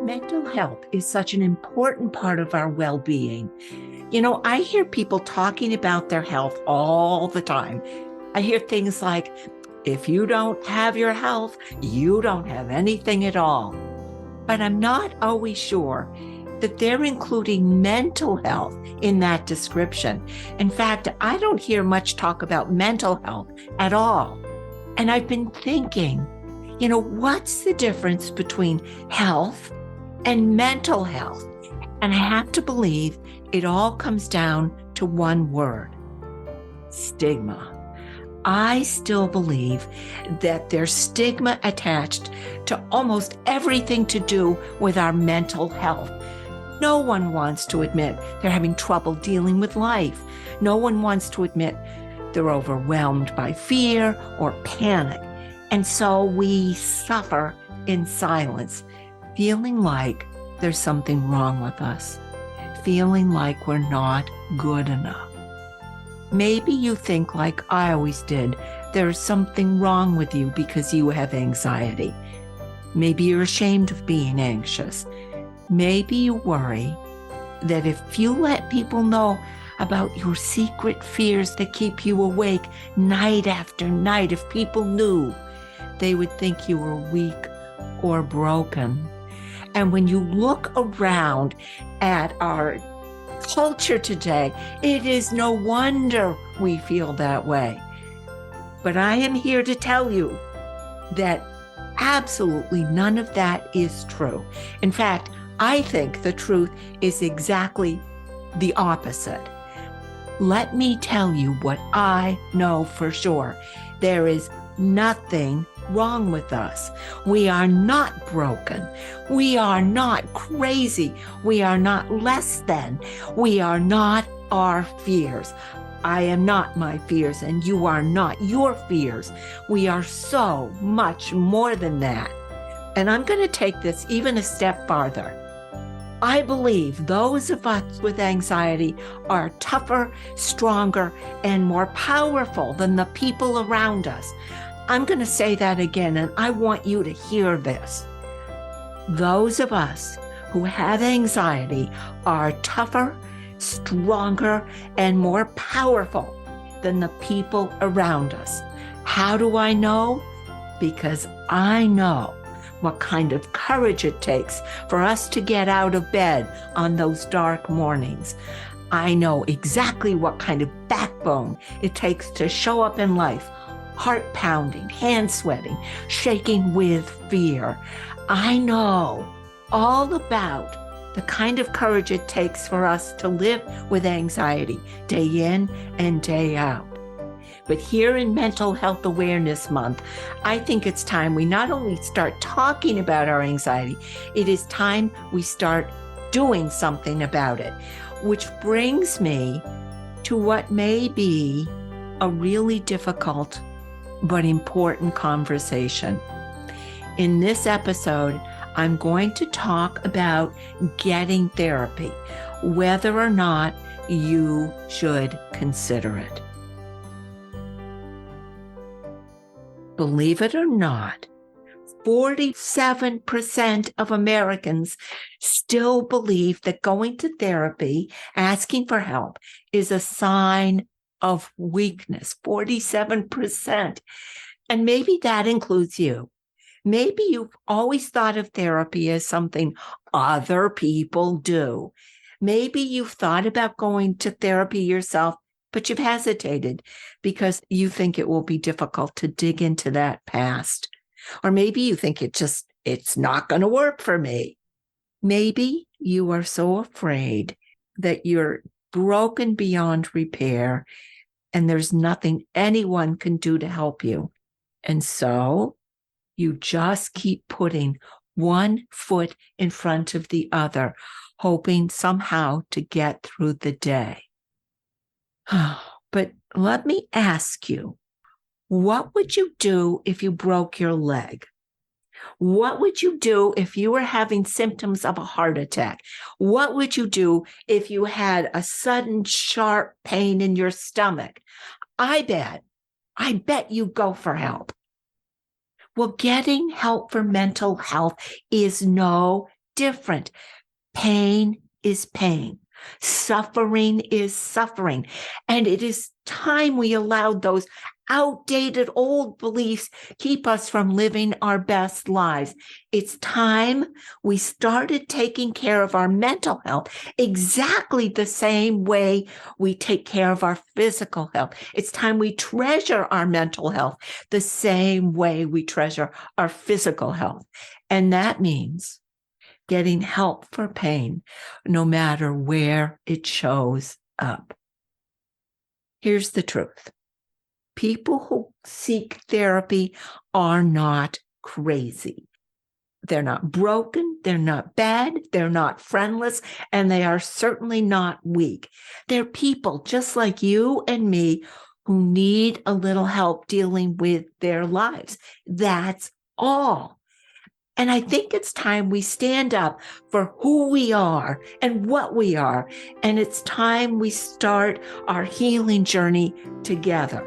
Mental health is such an important part of our well-being. You know, I hear people talking about their health all the time. I hear things like, if you don't have your health, you don't have anything at all. But I'm not always sure that they're including mental health in that description. In fact, I don't hear much talk about mental health at all. And I've been thinking, what's the difference between health and mental health? And I have to believe it all comes down to one word: stigma. I still believe that there's stigma attached to almost everything to do with our mental health. No one wants to admit they're having trouble dealing with life. No one wants to admit they're overwhelmed by fear or panic. And so we suffer in silence, feeling like there's something wrong with us, feeling like we're not good enough. Maybe you think, like I always did, there's something wrong with you because you have anxiety. Maybe you're ashamed of being anxious. Maybe you worry that if you let people know about your secret fears that keep you awake night after night, if people knew, they would think you were weak or broken. And when you look around at our culture today, it is no wonder we feel that way. But I am here to tell you that absolutely none of that is true. In fact, I think the truth is exactly the opposite. Let me tell you what I know for sure. There is nothing wrong with us. We are not broken. We are not crazy. We are not less than. We are not our fears. I am not my fears, and you are not your fears. We are so much more than that. And I'm going to take this even a step farther. I believe those of us with anxiety are tougher, stronger, and more powerful than the people around us. I'm going to say that again, and I want you to hear this. Those of us who have anxiety are tougher, stronger, and more powerful than the people around us. How do I know? Because I know what kind of courage it takes for us to get out of bed on those dark mornings. I know exactly what kind of backbone it takes to show up in life, heart pounding, hand sweating, shaking with fear. I know all about the kind of courage it takes for us to live with anxiety day in and day out. But here in Mental Health Awareness Month, I think it's time we not only start talking about our anxiety, it is time we start doing something about it, which brings me to what may be a really difficult but important conversation. In this episode, I'm going to talk about getting therapy, whether or not you should consider it. Believe it or not, 47% of Americans still believe that going to therapy, asking for help, is a sign of weakness. 47%. And maybe that includes you. Maybe you've always thought of therapy as something other people do. Maybe you've thought about going to therapy yourself, but you've hesitated because you think it will be difficult to dig into that past. Or maybe you think it's not going to work for me. Maybe you are so afraid that you're broken beyond repair and there's nothing anyone can do to help you. And so you just keep putting one foot in front of the other, hoping somehow to get through the day. But let me ask you, what would you do if you broke your leg? What would you do if you were having symptoms of a heart attack? What would you do if you had a sudden sharp pain in your stomach? I bet you'd go for help. Well, getting help for mental health is no different. Pain is pain. Suffering is suffering. And it is time we allowed those outdated old beliefs keep us from living our best lives. It's time we started taking care of our mental health exactly the same way we take care of our physical health. It's time we treasure our mental health the same way we treasure our physical health. And that means getting help for pain, no matter where it shows up. Here's the truth. People who seek therapy are not crazy. They're not broken, they're not bad, they're not friendless, and they are certainly not weak. They're people just like you and me who need a little help dealing with their lives. That's all. And I think it's time we stand up for who we are and what we are. And it's time we start our healing journey together.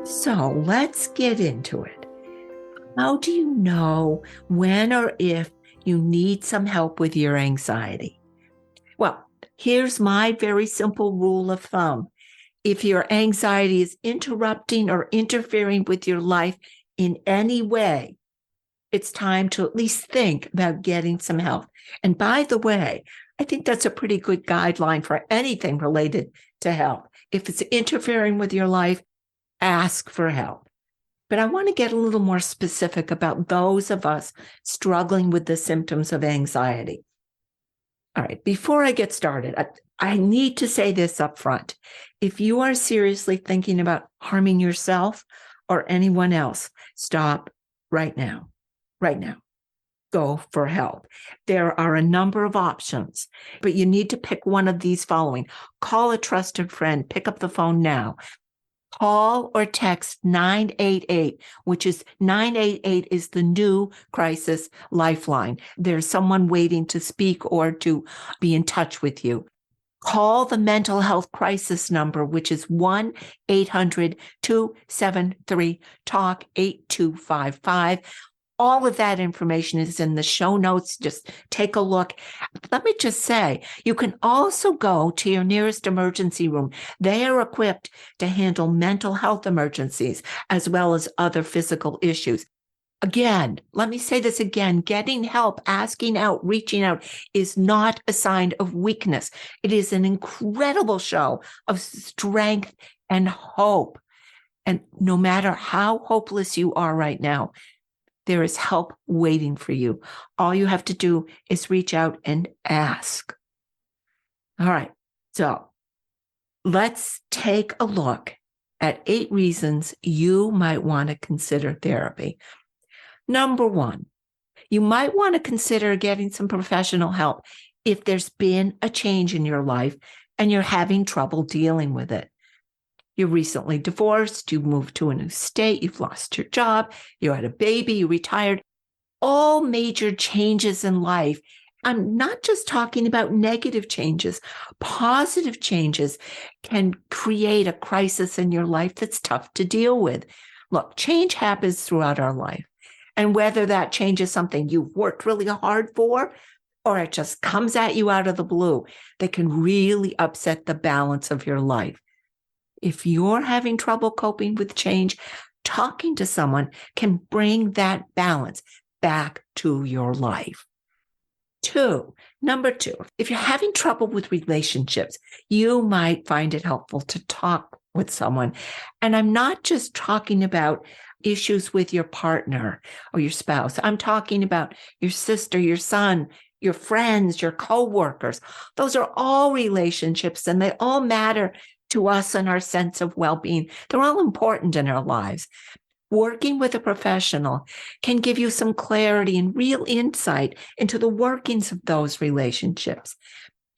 So let's get into it. How do you know when or if you need some help with your anxiety? Well, here's my very simple rule of thumb. If your anxiety is interrupting or interfering with your life in any way, it's time to at least think about getting some help. And by the way, I think that's a pretty good guideline for anything related to health. If it's interfering with your life, ask for help. But I want to get a little more specific about those of us struggling with the symptoms of anxiety. All right, before I get started, I need to say this up front. If you are seriously thinking about harming yourself or anyone else, stop right now. Right now. Go for help. There are a number of options, but you need to pick one of these following. Call a trusted friend. Pick up the phone now. Call or text 988, which is 988 is the new Crisis Lifeline. There's someone waiting to speak or to be in touch with you. Call the mental health crisis number, which is 1-800-273-TALK 8255. All of that information is in the show notes. Just take a look. Let me just say, you can also go to your nearest emergency room. They are equipped to handle mental health emergencies as well as other physical issues. Again, let me say this again, getting help, asking out, reaching out is not a sign of weakness. It is an incredible show of strength and hope. And no matter how hopeless you are right now, there is help waiting for you. All you have to do is reach out and ask. All right, so let's take a look at 8 reasons you might want to consider therapy. Number 1, you might want to consider getting some professional help if there's been a change in your life and you're having trouble dealing with it. You're recently divorced, you moved to a new state, you've lost your job, you had a baby, you retired. All major changes in life. I'm not just talking about negative changes. Positive changes can create a crisis in your life that's tough to deal with. Look, change happens throughout our life. And whether that change is something you've worked really hard for, or it just comes at you out of the blue, that can really upset the balance of your life. If you're having trouble coping with change, talking to someone can bring that balance back to your life. Number 2, if you're having trouble with relationships, you might find it helpful to talk with someone. And I'm not just talking about issues with your partner or your spouse. I'm talking about your sister, your son, your friends, your coworkers. Those are all relationships and they all matter to us and our sense of well-being. They're all important in our lives. Working with a professional can give you some clarity and real insight into the workings of those relationships.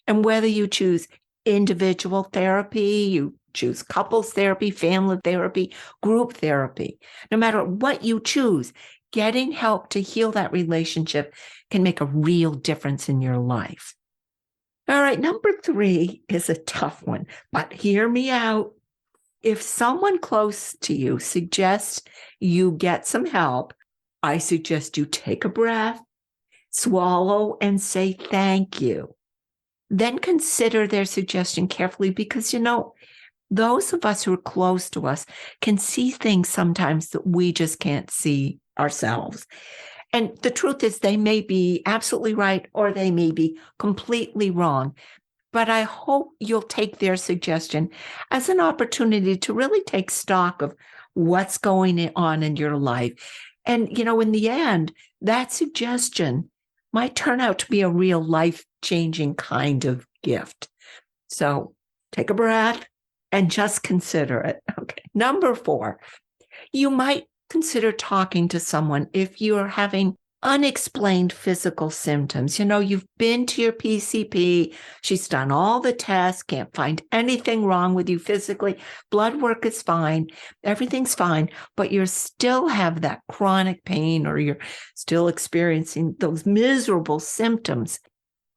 And whether you choose individual therapy, you choose couples therapy, family therapy, group therapy, no matter what you choose, getting help to heal that relationship can make a real difference in your life. All right, number 3 is a tough one, but hear me out. If someone close to you suggests you get some help, I suggest you take a breath, swallow, and say thank you. Then consider their suggestion carefully because, those of us who are close to us can see things sometimes that we just can't see ourselves. And the truth is, they may be absolutely right or they may be completely wrong. But I hope you'll take their suggestion as an opportunity to really take stock of what's going on in your life. And, in the end, that suggestion might turn out to be a real life-changing kind of gift. So take a breath and just consider it. Okay. Number 4, you might consider talking to someone if you're having unexplained physical symptoms. You've been to your PCP, she's done all the tests, can't find anything wrong with you physically. Blood work is fine, everything's fine, but you still have that chronic pain or you're still experiencing those miserable symptoms.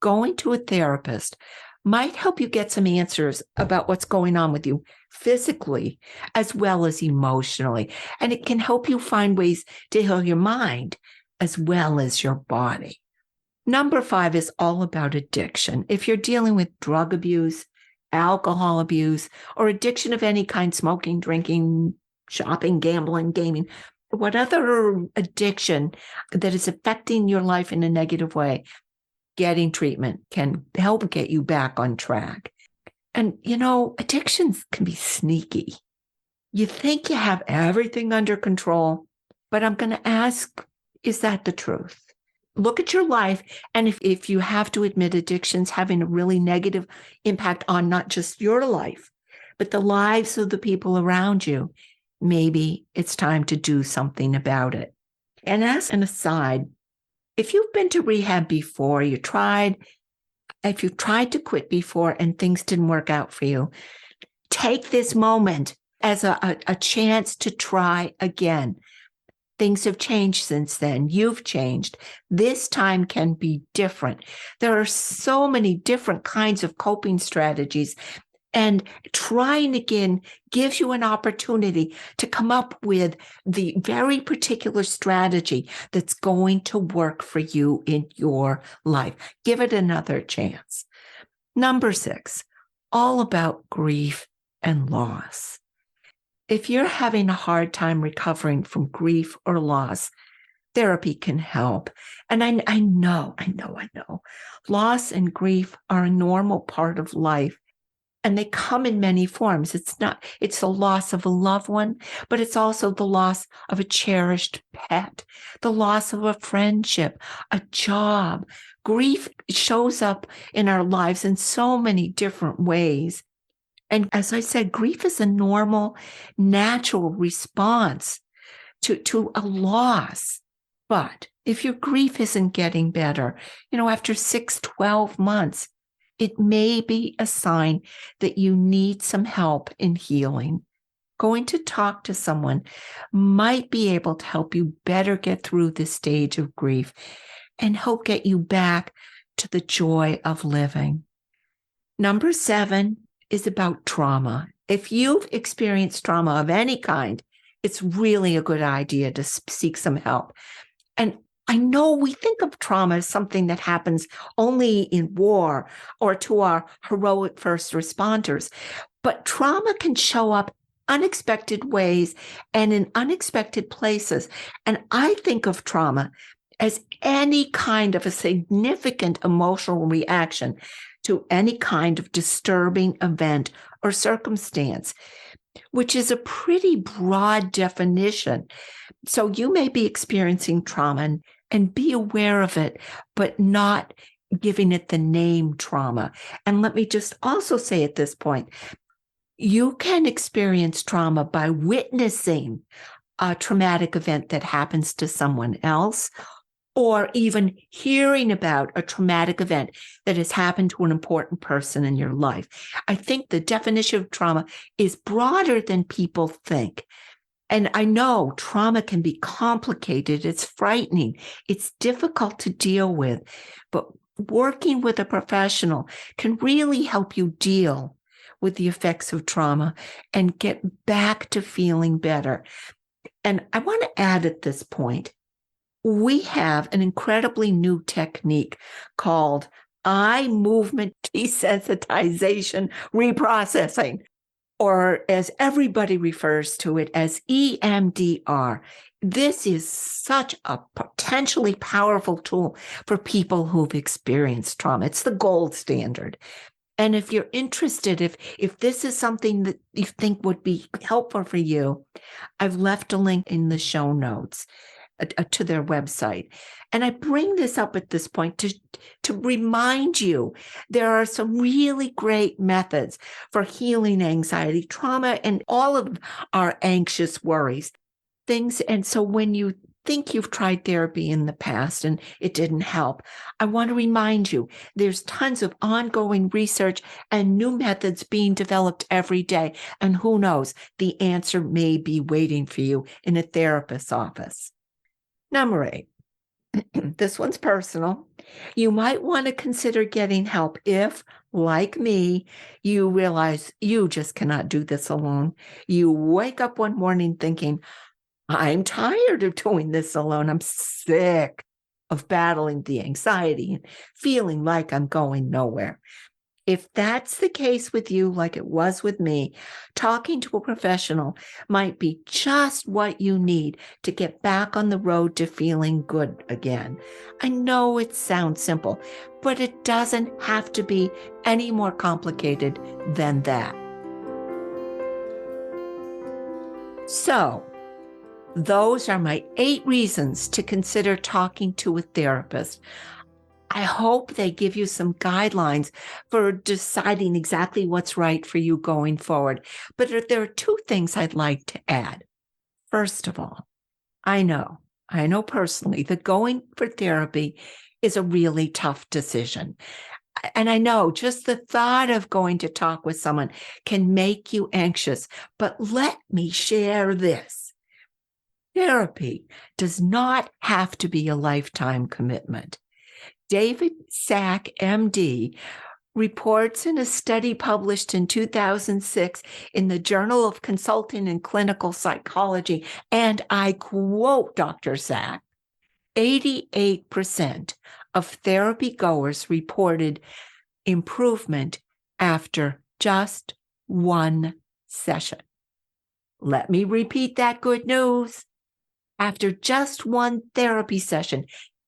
Going to a therapist might help you get some answers about what's going on with you physically as well as emotionally. And it can help you find ways to heal your mind as well as your body. Number 5 is all about addiction. If you're dealing with drug abuse, alcohol abuse, or addiction of any kind, smoking, drinking, shopping, gambling, gaming, what other addiction that is affecting your life in a negative way, getting treatment can help get you back on track. And, addictions can be sneaky. You think you have everything under control, but I'm going to ask, is that the truth? Look at your life. And if you have to admit addictions having a really negative impact on not just your life, but the lives of the people around you, maybe it's time to do something about it. And as an aside, if you've been to rehab before, if you tried to quit before and things didn't work out for you, take this moment as a chance to try again. Things have changed since then. You've changed. This time can be different. There are so many different kinds of coping strategies, and trying again gives you an opportunity to come up with the very particular strategy that's going to work for you in your life. Give it another chance. Number 6, all about grief and loss. If you're having a hard time recovering from grief or loss, therapy can help. And I know, loss and grief are a normal part of life. And they come in many forms. It's the loss of a loved one, but it's also the loss of a cherished pet, the loss of a friendship, a job. Grief shows up in our lives in so many different ways. And as I said, grief is a normal, natural response to a loss. But if your grief isn't getting better, after 6, 12 months, it may be a sign that you need some help in healing. Going to talk to someone might be able to help you better get through this stage of grief and help get you back to the joy of living. Number 7 is about trauma. If you've experienced trauma of any kind, it's really a good idea to seek some help. And I know we think of trauma as something that happens only in war or to our heroic first responders, but trauma can show up unexpected ways and in unexpected places. And I think of trauma as any kind of a significant emotional reaction to any kind of disturbing event or circumstance, which is a pretty broad definition. So you may be experiencing trauma and be aware of it, but not giving it the name trauma. And let me just also say at this point, you can experience trauma by witnessing a traumatic event that happens to someone else, or even hearing about a traumatic event that has happened to an important person in your life. I think the definition of trauma is broader than people think. And I know trauma can be complicated. It's frightening. It's difficult to deal with. But working with a professional can really help you deal with the effects of trauma and get back to feeling better. And I want to add at this point, We have an incredibly new technique called eye movement desensitization reprocessing, or as everybody refers to it as EMDR. This is such a potentially powerful tool for people who've experienced trauma. It's the gold standard. And if you're interested, if this is something that you think would be helpful for you, I've left a link in the show notes to their website. And I bring this up at this point to remind you there are some really great methods for healing anxiety, trauma, and all of our anxious worries. And so when you think you've tried therapy in the past and it didn't help, I want to remind you there's tons of ongoing research and new methods being developed every day. And who knows, the answer may be waiting for you in a therapist's office. Number 8, this one's personal. You might want to consider getting help if, like me, you realize you just cannot do this alone. You wake up one morning thinking, I'm tired of doing this alone. I'm sick of battling the anxiety and feeling like I'm going nowhere. If that's the case with you, like it was with me, talking to a professional might be just what you need to get back on the road to feeling good again. I know it sounds simple, but it doesn't have to be any more complicated than that. So, those are my 8 reasons to consider talking to a therapist. I hope they give you some guidelines for deciding exactly what's right for you going forward. But there are 2 things I'd like to add. First of all, I know personally that going for therapy is a really tough decision. And I know just the thought of going to talk with someone can make you anxious. But let me share this. Therapy does not have to be a lifetime commitment. David Sack, MD, reports in a study published in 2006 in the Journal of Consulting and Clinical Psychology, and I quote Dr. Sack, 88% of therapy goers reported improvement after just 1 session. Let me repeat that good news. After just 1 therapy session,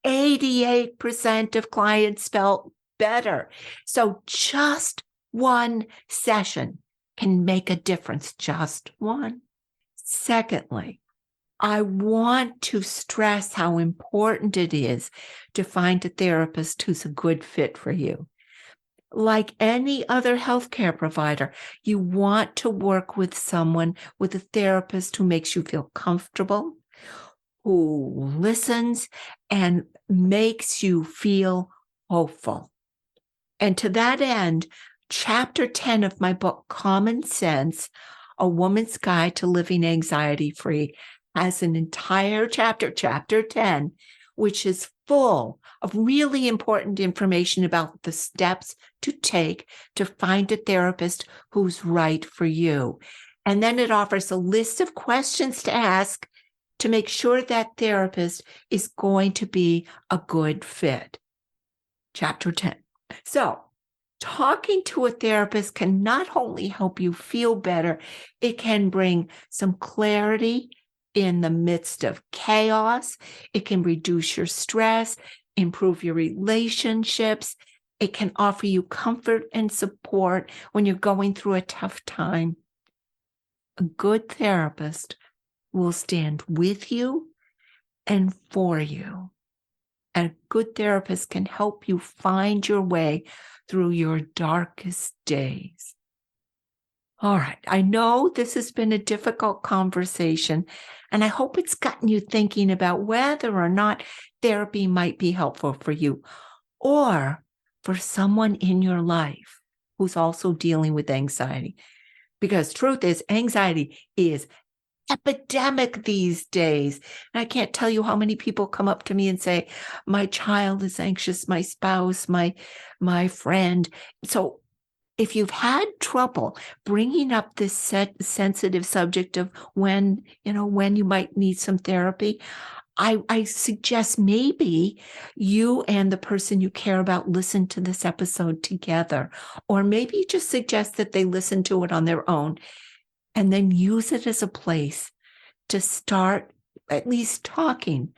88% of clients felt better. So just 1 session can make a difference, just 1. Secondly, I want to stress how important it is to find a therapist who's a good fit for you. Like any other healthcare provider, you want to work with a therapist who makes you feel comfortable, who listens and makes you feel hopeful. And to that end, Chapter 10 of my book, Common Sense, A Woman's Guide to Living Anxiety-Free, has an entire chapter, Chapter 10, which is full of really important information about the steps to take to find a therapist who's right for you. And then it offers a list of questions to ask to make sure that therapist is going to be a good fit. Chapter 10. So, talking to a therapist can not only help you feel better, it can bring some clarity in the midst of chaos. It can reduce your stress, improve your relationships. It can offer you comfort and support when you're going through a tough time. A good therapist will stand with you and for you. And a good therapist can help you find your way through your darkest days. All right, I know this has been a difficult conversation, and I hope it's gotten you thinking about whether or not therapy might be helpful for you or for someone in your life who's also dealing with anxiety. Because truth is, anxiety is epidemic these days. And I can't tell you how many people come up to me and say, my child is anxious, my spouse, my friend. So if you've had trouble bringing up this sensitive subject of when you might need some therapy, I suggest maybe you and the person you care about listen to this episode together, or maybe you just suggest that they listen to it on their own and then use it as a place to start at least talking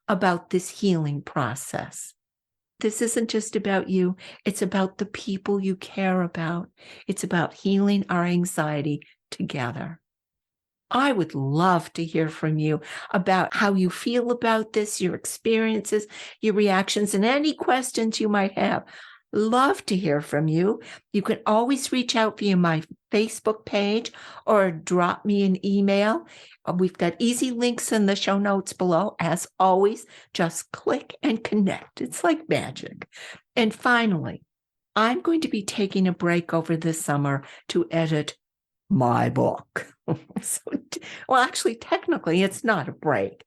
about this healing process. This isn't just about you. It's about the people you care about. It's about healing our anxiety together. I would love to hear from you about how you feel about this, your experiences, your reactions, and any questions you might have. Love to hear from you. You can always reach out via my Facebook page or drop me an email. We've got easy links in the show notes below. As always, just click and connect. It's like magic. And finally, I'm going to be taking a break over this summer to edit my book. Well, actually, technically, it's not a break,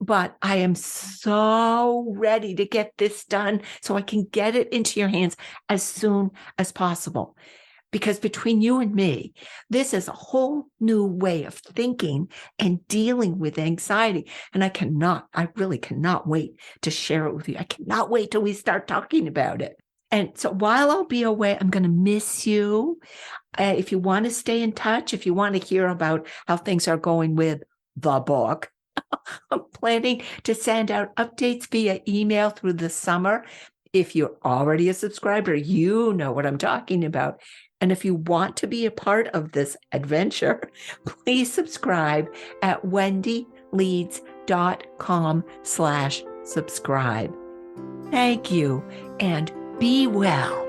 but I am so ready to get this done so I can get it into your hands as soon as possible. Because between you and me, this is a whole new way of thinking and dealing with anxiety. And I really cannot wait to share it with you. I cannot wait till we start talking about it. And so while I'll be away, I'm going to miss you. If you want to stay in touch, if you want to hear about how things are going with the book, I'm planning to send out updates via email through the summer. If you're already a subscriber, you know what I'm talking about. And if you want to be a part of this adventure, please subscribe at wendyleeds.com/subscribe. Thank you, and be well.